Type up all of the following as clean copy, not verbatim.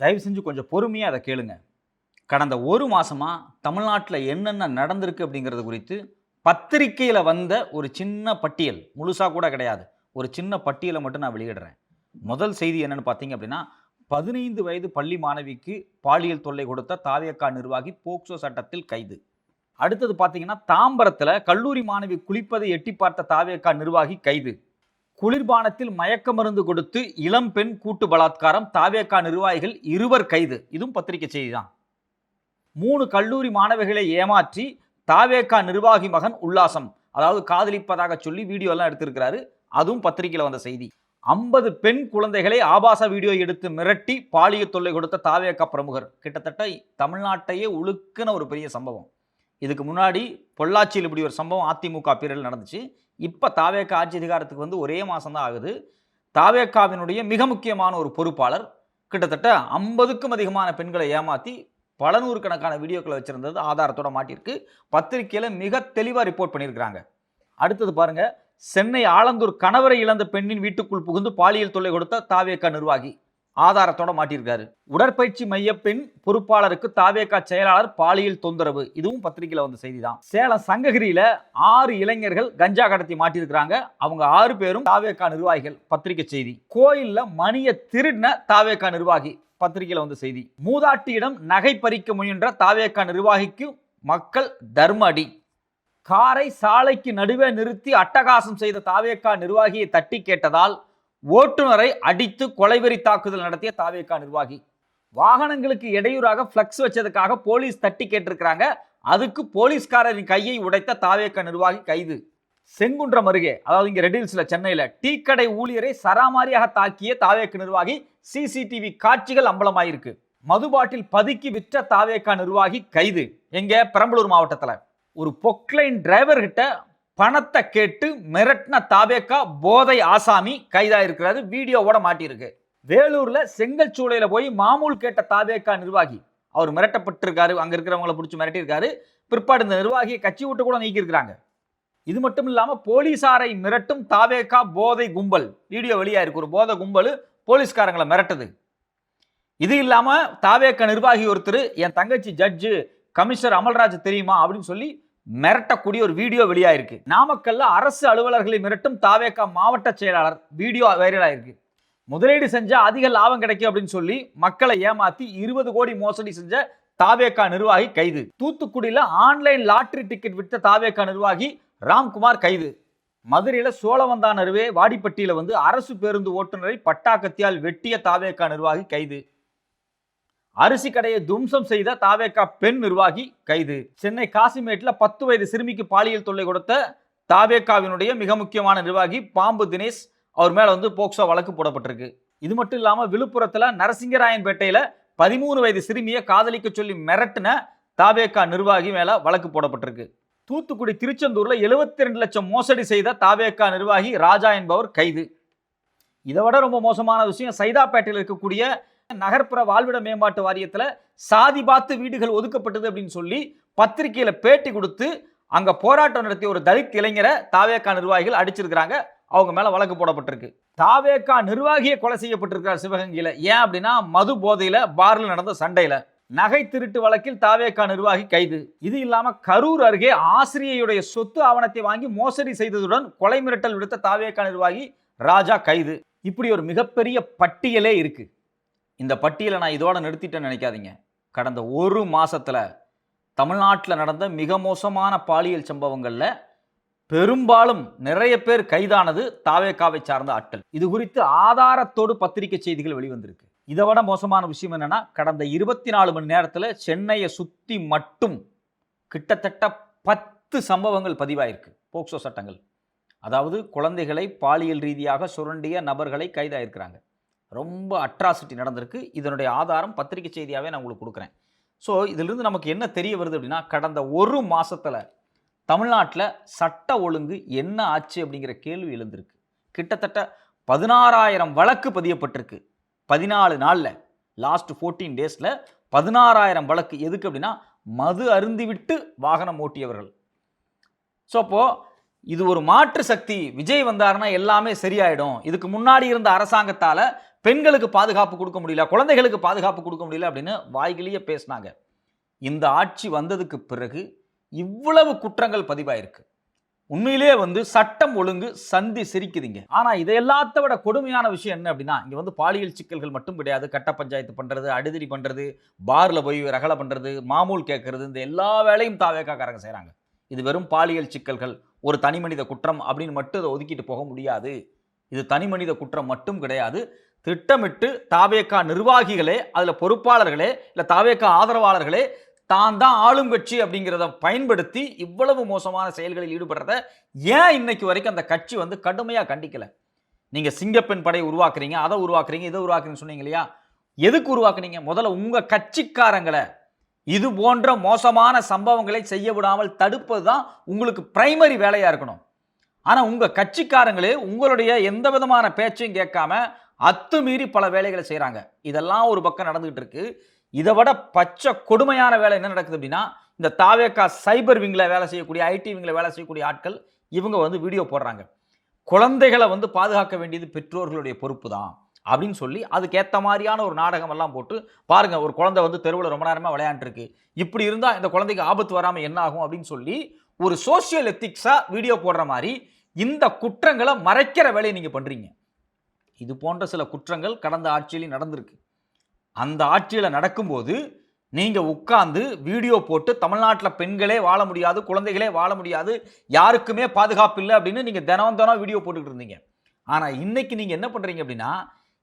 தயவு செஞ்சு கொஞ்சம் பொறுமையாக அதை கேளுங்க. கடந்த ஒரு மாசமாக தமிழ்நாட்டில் என்னென்ன நடந்திருக்கு அப்படிங்கிறது குறித்து பத்திரிகையில் வந்த ஒரு சின்ன பட்டியல், முழுசாக கூட கிடையாது, ஒரு சின்ன பட்டியலை மட்டும் நான் வெளியிடுறேன். முதல் செய்தி என்னன்னு பார்த்தீங்க அப்படின்னா, 15 வயது பள்ளி மாணவிக்கு பாலியல் தொல்லை கொடுத்த தாவேகா நிர்வாகி போக்சோ சட்டத்தில் கைது. அடுத்தது பார்த்தீங்கன்னா, தாம்பரத்தில் கல்லூரி மாணவி குளிப்பதை எட்டி பார்த்த தாவேகா நிர்வாகி கைது. குளிர்பானத்தில் மயக்க மருந்து கொடுத்து இளம் பெண் கூட்டு பலாத்காரம், தாவேகா நிர்வாகிகள் 2 கைது. இதுவும் பத்திரிகை செய்தி தான். 3 கல்லூரி மாணவிகளை ஏமாற்றி தாவேகா நிர்வாகி மகன் உல்லாசம், அதாவது காதலிப்பதாக சொல்லி வீடியோ எல்லாம் எடுத்திருக்கிறாரு. அதுவும் பத்திரிகையில் வந்த செய்தி. 50 பெண் குழந்தைகளை ஆபாச வீடியோ எடுத்து மிரட்டி பாலியல் தொல்லை கொடுத்த தாவேகா பிரமுகர். கிட்டத்தட்ட தமிழ்நாட்டையே உழுக்குன ஒரு பெரிய சம்பவம். இதுக்கு முன்னாடி பொள்ளாச்சியில் இப்படி ஒரு சம்பவம் அதிமுக பீரியடில் நடந்துச்சு. இப்போ தாவேகா ஆட்சி அதிகாரத்துக்கு வந்து ஒரே மாதம் தான் ஆகுது. தாவேகாவினுடைய மிக முக்கியமான ஒரு பொறுப்பாளர் கிட்டத்தட்ட 50க்கும் அதிகமான பெண்களை ஏமாற்றி பல நூறுக்கணக்கான வீடியோக்களை வச்சிருந்தது ஆதாரத்தோட மாட்டிருக்கு. பத்திரிகையில் மிக தெளிவாக ரிப்போர்ட் பண்ணியிருக்கிறாங்க. அடுத்தது பாருங்க, சென்னை ஆலந்தூர் கணவரை இழந்த பெண்ணின் வீட்டுக்குள் புகுந்து பாலியல் தொல்லை கொடுத்த தாவேகா நிர்வாகி ஆதாரத்தோட மாட்டியிருக்காரு. உடற்பயிற்சி மைய பெண் பொறுப்பாளருக்கு தாவேகா செயலாளர் பாலியல் தொந்தரவு. இதுவும் பத்திரிகையில் வந்த செய்தி தான். சேலம் சங்ககிரியில 6 இளைஞர்கள் கஞ்சா கடத்தி மாட்டியிருக்கிறாங்க. அவங்க 6 பேரும் தாவேகா நிர்வாகிகள். பத்திரிகை செய்தி. கோயில்ல மணியை திருடின தாவேகா நிர்வாகி. பத்திரிகையில் வந்த செய்தி. மூதாட்டியிடம் நகை பறிக்க முயன்ற தாவேகா நிர்வாகிக்கு மக்கள் தர்ம அடி. காரை சாலைக்கு நடுவே நிறுத்தி அட்டகாசம் செய்த தாவேகா நிர்வாகியை தட்டி கேட்டதால் ஓட்டுநரை அடித்து கொலைவெறி தாக்குதல் நடத்திய தாவேகா நிர்வாகி. வாகனங்களுக்கு இடையூறாக பிளக்ஸ் வச்சதுக்காக போலீஸ் தட்டி கேட்டிருக்கிறாங்க. அதுக்கு போலீஸ்காரரின் கையை உடைத்த தாவேகா நிர்வாகி கைது. செங்குன்றம் அருகே, அதாவது இங்க ரெடில்ஸ்ல சென்னையில டீ கடை ஊழியரை சராமாரியாக தாக்கிய தாவேகா நிர்வாகி. சிசிடிவி காட்சிகள் அம்பலமாயிருக்கு. மதுபாட்டில் பதுக்கி விற்ற தாவேகா நிர்வாகி கைது. எங்க? பெரம்பலூர் மாவட்டத்தில் ஒரு பொக்லைன் டிரைவர் கிட்ட பணத்தை கேட்டு மிரட்டின தாவேகா போதை ஆசாமி கைதாயிருக்கிறாரு. வீடியோவோட மாட்டியிருக்கு. வேலூர்ல செங்கல் சூளையில போய் மாமூல் கேட்ட தாவேகா நிர்வாகி. அவர் மிரட்டப்பட்டிருக்காரு. அங்க இருக்கிறவங்களை பிடிச்சி மிரட்டியிருக்காரு. பிற்பாடு இந்த நிர்வாகியை கட்சி விட்டு கூட நீக்கியிருக்கிறாங்க. இது மட்டும் இல்லாம போலீசாரை மிரட்டும் தாவேகா போதை கும்பல். வீடியோ வெளியாயிருக்கு. ஒரு போதை கும்பல் போலீஸ்காரங்களை மிரட்டுது. இது இல்லாம தாவேகா நிர்வாகி ஒருத்தர், என் தங்கச்சி ஜட்ஜு கமிஷனர் அமல்ராஜ் தெரியுமா அப்படின்னு சொல்லி மிரட்டக்கூடிய ஒரு வீடியோ வெளியாயிருக்கு. நாமக்கல்ல அரசு அலுவலர்களை மிரட்டும் தாவேகா மாவட்ட செயலாளர். வீடியோ வைரல் ஆயிருக்கு. முதலீடு செஞ்சா அதிக லாபம் கிடைக்கும் அப்படின்னு சொல்லி மக்களை ஏமாத்தி 20 கோடி மோசடி செஞ்ச தாவேகா நிர்வாகி கைது. தூத்துக்குடியில ஆன்லைன் லாட்டரி டிக்கெட் விற்ற தாவேகா நிர்வாகி ராம்குமார் கைது. மதுரையில சோழவந்தான் அருவே வாடிப்பட்டியில வந்து அரசு பேருந்து ஓட்டுநரை பட்டாக்கத்தியால் வெட்டிய தாவேகா நிர்வாகி கைது. அரிசி கடையை தும்சம் செய்த தாவேகா பெண் நிர்வாகி கைது. சென்னை காசிமேட்ல 10 வயது சிறுமிக்கு பாலியல் தொல்லை கொடுத்த தாவேகாவினுடைய மிக முக்கியமான நிர்வாகி பாம்பு தினேஷ், அவர் மேல வந்து போக்சோ வழக்கு போடப்பட்டிருக்கு. இது மட்டும் இல்லாம விழுப்புரத்துல நரசிங்கராயன்பேட்டையில 13 வயது சிறுமியை காதலிக்க சொல்லி மிரட்டின தாவேகா நிர்வாகி மேல வழக்கு போடப்பட்டிருக்கு. தூத்துக்குடி திருச்செந்தூர்ல 72 லட்சம் மோசடி செய்த தாவேகா நிர்வாகி ராஜா என்பவர் கைது. இதை விட ரொம்ப மோசமான விஷயம், சைதாப்பேட்டையில் இருக்கக்கூடிய நகர்ப்புற வாழ்விட மேம்பாட்டு வாரியத்தில் சாதி பார்த்து வீடுகள் ஒதுக்கப்பட்டது அப்படின்னு சொல்லி பத்திரிகையில பேட்டி கொடுத்து அங்க போராட்டம் நடத்திய ஒரு தலித் இளைஞரை தாவேகா நிர்வாகிகள் அடிச்சிருக்கிறாங்க. அவங்க மேல வழக்கு போடப்பட்டிருக்கு. தாவேகா நிர்வாகியை கொலை செய்யப்பட்டிருக்கிறார் சிவகங்கையில. ஏன் அப்படின்னா மது போதையில பார்ல நடந்த சண்டையில. நகை திருட்டு வழக்கில் தாவேகா நிர்வாகி கைது. இது இல்லாம கரூர் அருகே ஆசிரியையுடைய சொத்து ஆவணத்தை வாங்கி மோசடி செய்ததுடன் கொலை மிரட்டல் விடுத்த தாவேகா நிர்வாகி ராஜா கைது. இப்படி ஒரு மிகப்பெரிய பட்டியலே இருக்கு. இந்த பட்டியலை நான் இதோட நிறுத்திட்டேன்னு நினைக்காதீங்க. கடந்த ஒரு மாசத்துல தமிழ்நாட்டில் நடந்த மிக மோசமான பாலியல் சம்பவங்கள்ல பெரும்பாலும் நிறைய பேர் கைதானது தாவேகாவை சார்ந்த ஆட்கள். இது குறித்து ஆதாரத்தோடு பத்திரிகை செய்திகள் வெளிவந்திருக்கு. இதை விட மோசமான விஷயம் என்னன்னா, கடந்த 24 மணி நேரத்தில் சென்னையை சுத்தி மட்டும் கிட்டத்தட்ட 10 சம்பவங்கள் பதிவாயிருக்கு. போக்சோ சட்டங்கள், அதாவது குழந்தைகளை பாலியல் ரீதியாக சுரண்டிய நபர்களை கைதாயிருக்கிறாங்க. ரொம்ப அட்ராசிட்டி நடந்திருக்கு. இதனுடைய ஆதாரம் பத்திரிகை செய்தியாகவே நான் உங்களுக்கு கொடுக்குறேன். ஸோ இதிலிருந்து நமக்கு என்ன தெரிய வருது அப்படின்னா, கடந்த ஒரு மாசத்துல தமிழ்நாட்டில் சட்ட ஒழுங்கு என்ன ஆச்சு அப்படிங்கிற கேள்வி எழுந்திருக்கு. கிட்டத்தட்ட 16,000 வழக்கு பதியப்பட்டிருக்கு. 14 நாளில், லாஸ்ட் 14 டேஸில் 16,000 வழக்கு. எதுக்கு அப்படின்னா, மது அருந்திவிட்டு வாகனம் ஓட்டியவர்கள். ஸோ அப்போது இது ஒரு மாற்று சக்தி, விஜய் வந்தாருன்னா எல்லாமே சரியாயிடும், இதுக்கு முன்னாடி இருந்த அரசாங்கத்தால பெண்களுக்கு பாதுகாப்பு கொடுக்க முடியல, குழந்தைகளுக்கு பாதுகாப்பு கொடுக்க முடியல அப்படின்னு வாய்கிலேயே பேசினாங்க. இந்த ஆட்சி வந்ததுக்கு பிறகு இவ்வளவு குற்றங்கள் பதிவாயிருக்கு. உண்மையிலேயே சட்டம் ஒழுங்கு சந்தி சிரிக்குதுங்க. ஆனா இதை எல்லாத்த விட கொடுமையான விஷயம் என்ன அப்படின்னா, இங்க பாலியல் சிக்கல்கள் மட்டும் கிடையாது. கட்ட பஞ்சாயத்து பண்றது, அடிதடி பண்றது, பார்ல போய் ரகலை பண்றது, மாமூல் கேட்கறது, இந்த எல்லா வேலையும் தாவேக்காரங்க செய்றாங்க. இது வெறும் பாலியல் சிக்கல்கள், ஒரு தனி மனித குற்றம் அப்படின்னு மட்டும் இதை ஒதுக்கிட்டு போக முடியாது. இது தனி மனித குற்றம் மட்டும் கிடையாது. திட்டமிட்டு தாவேக்கா நிர்வாகிகளே, அதுல பொறுப்பாளர்களே, இல்ல தாவேக்கா ஆதரவாளர்களே தான் தான் ஆளும் கட்சி அப்படிங்கிறத பயன்படுத்தி இவ்வளவு மோசமான செயல்களில் ஈடுபடுறத ஏன் இன்னைக்கு வரைக்கும் அந்த கட்சி கடுமையா கண்டிக்கல? நீங்க சிங்கப்பெண் படை உருவாக்குறீங்க, அதை உருவாக்குறீங்க, இதை உருவாக்குறீங்க சொன்னீங்க இல்லையா? எதுக்கு உருவாக்குனீங்க? முதல்ல உங்க கட்சிக்காரங்களை இது போன்ற மோசமான சம்பவங்களை செய்ய விடாமல் தடுப்பது தான் உங்களுக்கு பிரைமரி வேலையா இருக்கணும். ஆனா உங்க கட்சிக்காரங்களே உங்களுடைய எந்த விதமான பேச்சையும் கேட்காம அத்துமீறி பல வேலைகளை செய்றாங்க. இதெல்லாம் ஒரு பக்கம் நடந்துகிட்டு இருக்கு. இதை விட பச்சை கொடுமையான வேலை என்ன நடக்குது அப்படின்னா, இந்த தாவேக்கா சைபர் விங்ல வேலை செய்யக்கூடிய, ஐடி விங்ல வேலை செய்யக்கூடிய ஆட்கள் இவங்க வீடியோ போடுறாங்க. குழந்தைகளை பாதுகாக்க வேண்டியது பெற்றோர்களுடைய பொறுப்பு தான் அப்படின்னு சொல்லி அதுக்கேற்ற மாதிரியான ஒரு நாடகம் எல்லாம் போட்டு பாருங்க, ஒரு குழந்தை தெருவில் ரொம்ப நேரமா விளையாண்டு இருக்கு, இப்படி இருந்தா இந்த குழந்தைக்கு ஆபத்து வராம என்ன ஆகும் அப்படின்னு சொல்லி ஒரு சோசியல் எத்திக்ஸா வீடியோ போடுற மாதிரி இந்த குற்றங்களை மறைக்கிற வேலையை நீங்க பண்றீங்க. இது போன்ற சில குற்றங்கள் கடந்த ஆட்சியிலும் நடந்திருக்கு. அந்த ஆட்சியில் நடக்கும்போது நீங்க உட்கார்ந்து வீடியோ போட்டு தமிழ்நாட்டில் பெண்களே வாழ முடியாது, குழந்தைகளே வாழ முடியாது, யாருக்குமே பாதுகாப்பு இல்லை அப்படின்னு நீங்க தினம் தினம் வீடியோ போட்டுக்கிட்டு இருந்தீங்க. ஆனா இன்னைக்கு நீங்க என்ன பண்றீங்க அப்படின்னா,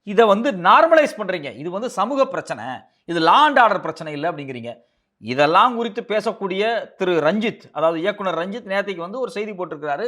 இதை நார்மலைஸ் பண்றீங்க. இது சமூக பிரச்சனை, இது லா அண்ட் ஆர்டர் பிரச்சனை இல்லை அப்படிங்கிறீங்க. இதெல்லாம் குறித்து பேசக்கூடிய திரு ரஞ்சித், அதாவது இயக்குனர் ரஞ்சித் நேற்றுக்கு ஒரு செய்தி போட்டிருக்கிறாரு.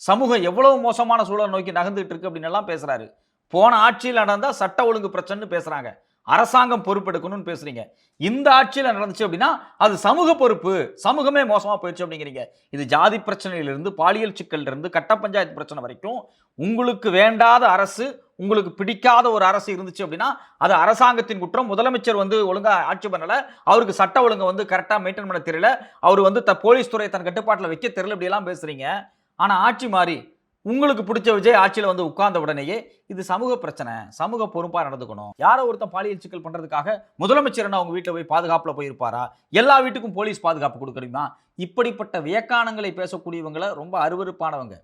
சமூகம் எவ்வளவு மோசமான சூழல் நோக்கி நகர்ந்துட்டு இருக்கு அப்படின்னு எல்லாம் பேசுறாரு. போன ஆட்சியில் நடந்தா சட்ட ஒழுங்கு பிரச்சனை பேசுறாங்க, அரசாங்கம் பொறுப்பெடுக்கணும்னு பேசுறீங்க. இந்த ஆட்சியில் நடந்துச்சு அப்படின்னா அது சமூக பொறுப்பு, சமூகமே மோசமா போயிடுச்சு அப்படிங்கிறீங்க. இது ஜாதி பிரச்சனையிலிருந்து, பாலியல் சிக்கல் இருந்து, கட்ட பஞ்சாயத்து பிரச்சனை வரைக்கும் உங்களுக்கு வேண்டாத அரசு, உங்களுக்கு பிடிக்காத ஒரு அரசு இருந்துச்சு அப்படின்னா அது அரசாங்கத்தின் குற்றம். முதலமைச்சர் ஒழுங்கா ஆட்சி பண்ணல, அவருக்கு சட்ட ஒழுங்கு கரெக்டா மெயின்டைன் பண்ண தெரியல, அவர் போலீஸ் துறை தன் கட்டுப்பாட்டில் வைக்க தெரியல, இப்படி எல்லாம் பேசுறீங்க. ஆனா ஆட்சி மாறி உங்களுக்கு பிடிச்ச விஜய் ஆட்சியில் உட்கார்ந்த உடனேயே இது சமூக பிரச்சனை, சமூக பொறுப்பா நடந்துக்கணும். யாரோ ஒருத்தன் பாலியல் சிக்கல் பண்றதுக்காக முதலமைச்சர் அவங்க வீட்டில் போய் பாதுகாப்புல போயிருப்பாரா? எல்லா வீட்டுக்கும் போலீஸ் பாதுகாப்பு கொடுக்கணுமா? இப்படிப்பட்ட வியக்கானங்களை பேசக்கூடியவங்களை ரொம்ப அருவருப்பானவங்க.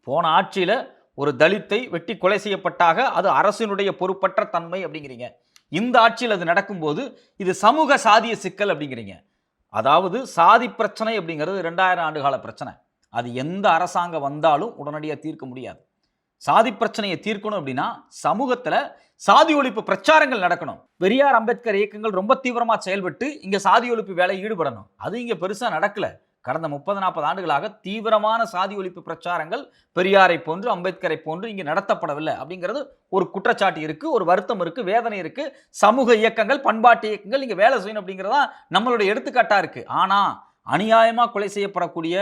போன ஆட்சியில ஒரு தலித்தை வெட்டி கொலை செய்யப்பட்டாக அது அரசினுடைய பொறுப்பற்ற தன்மை அப்படிங்கிறீங்க. இந்த ஆட்சியில் அது நடக்கும்போது இது சமூக சாதிய சிக்கல் அப்படிங்கிறீங்க. அதாவது சாதி பிரச்சனை அப்படிங்கிறது 2000 ஆண்டுகால பிரச்சனை. அது எந்த அரசாங்கம் வந்தாலும் உடனடியாக தீர்க்க முடியாது. சாதி பிரச்சனையை தீர்க்கணும் அப்படின்னா சமூகத்துல சாதி ஒழிப்பு பிரச்சாரங்கள் நடக்கணும். பெரியார் அம்பேத்கர் இயக்கங்கள் ரொம்ப தீவிரமா செயல்பட்டு இங்க சாதி ஒழிப்பு வேலை ஈடுபடணும். அது இங்க பெருசா நடக்கல. கடந்த 30-40 ஆண்டுகளாக தீவிரமான சாதி ஒழிப்பு பிரச்சாரங்கள் பெரியாரை போன்று, அம்பேத்கரை போன்று இங்க நடத்தப்படவில்லை அப்படிங்கிறது ஒரு குற்றச்சாட்டு இருக்கு, ஒரு வருத்தம் இருக்கு, வேதனை இருக்கு. சமூக இயக்கங்கள், பண்பாட்டு இயக்கங்கள் இங்க வேலை செய்யணும் அப்படிங்கிறதா நம்மளுடைய எடுத்துக்காட்டா இருக்கு. ஆனா அநியாயமா கொலை செய்யப்படக்கூடிய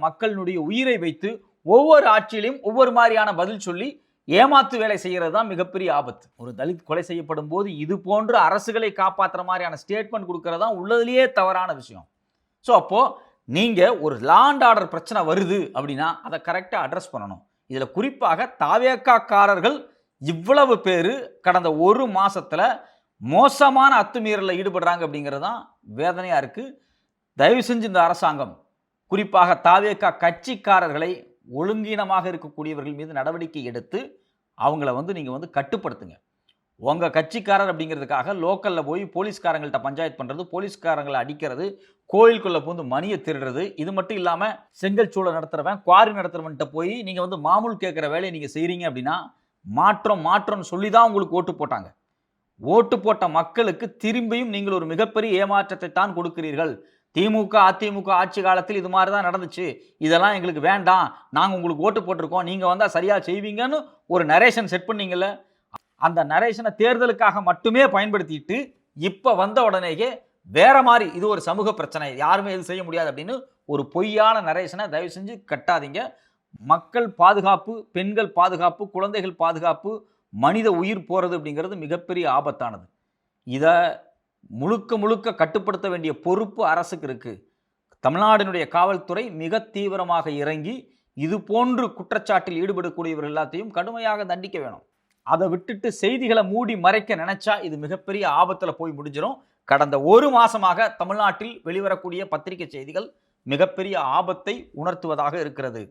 மக்களுடைய உயிரை வைத்து ஒவ்வொரு ஆட்சியிலும் ஒவ்வொரு மாதிரியான பதில் சொல்லி ஏமாத்து வேலை செய்யறது தான் மிகப்பெரிய ஆபத்து. ஒரு தலித் கொலை செய்யப்படும் போது இது போன்ற அரசுகளை காப்பாற்றுற மாதிரியான ஸ்டேட்மெண்ட் கொடுக்கறதா உள்ளதுலேயே தவறான விஷயம். ஸோ அப்போ நீங்க ஒரு லா அண்ட் ஆர்டர் பிரச்சனை வருது அப்படின்னா அதை கரெக்டாக அட்ரஸ் பண்ணணும். இதுல குறிப்பாக தாவேக்காக்காரர்கள் இவ்வளவு பேர் கடந்த ஒரு மாசத்துல மோசமான அத்துமீறலில் ஈடுபடுறாங்க அப்படிங்கிறது தான் வேதனையா இருக்கு. தயவு செஞ்சு இந்த அரசாங்கம் குறிப்பாக தாவேக்கா கட்சிக்காரர்களை ஒழுங்கீனமாக இருக்கக்கூடியவர்கள் மீது நடவடிக்கை எடுத்து அவங்கள நீங்க கட்டுப்படுத்துங்க. உங்க கட்சிக்காரர் அப்படிங்கிறதுக்காக லோக்கல்ல போய் போலீஸ்காரங்கள்ட்ட பஞ்சாயத்து பண்றது, போலீஸ்காரங்களை அடிக்கிறது, கோயிலுக்குள்ள பூந்து மணியை திருடுறது, இது மட்டும் இல்லாம செங்கல் சூளை நடத்துறவன், குவாரி நடத்துறவன்ட்ட போய் நீங்க மாமூல் கேட்கிற வேலையை நீங்க செய்றீங்க அப்படின்னா மாற்றம்னு சொல்லி தான் உங்களுக்கு ஓட்டு போட்டாங்க. ஓட்டு போட்ட மக்களுக்கு திரும்பியும் நீங்கள் ஒரு மிகப்பெரிய ஏமாற்றத்தை தான் கொடுக்கிறீர்கள். திமுக, அதிமுக ஆட்சி காலத்தில் இது மாதிரி தான் நடந்துச்சு, இதெல்லாம் எங்களுக்கு வேண்டாம், நாங்கள் உங்களுக்கு ஓட்டு போட்டிருக்கோம், நீங்கள் வந்தால் சரியாக செய்வீங்கன்னு ஒரு நரேஷன் செட் பண்ணீங்கல்ல, அந்த நரேஷனை தேர்தலுக்காக மட்டுமே பயன்படுத்திட்டு இப்போ வந்த உடனேயே வேற மாதிரி இது ஒரு சமூக பிரச்சனை, யாருமே எது செய்ய முடியாது அப்படின்னு ஒரு பொய்யான நரேஷனை தயவு செஞ்சு கட்டாதீங்க. மக்கள் பாதுகாப்பு, பெண்கள் பாதுகாப்பு, குழந்தைகள் பாதுகாப்பு, மனித உயிர் போகிறது அப்படிங்கிறது மிகப்பெரிய ஆபத்தானது. இதை முழுக்க கட்டுப்படுத்த வேண்டிய பொறுப்பு அரசுக்கு இருக்கு. தமிழ்நாட்டினுடைய காவல்துறை மிக தீவிரமாக இறங்கி இது போன்று குற்றச்சாட்டில் ஈடுபடக்கூடியவர்கள் எல்லாத்தையும் கடுமையாக தண்டிக்க வேணும். அதை விட்டுட்டு செய்திகளை மூடி மறைக்க நினைச்சா இது மிகப்பெரிய ஆபத்துல போய் முடிஞ்சிடும். கடந்த ஒரு மாசமாக தமிழ்நாட்டில் வெளிவரக்கூடிய பத்திரிகை செய்திகள் மிகப்பெரிய ஆபத்தை உணர்த்துவதாக இருக்கிறது.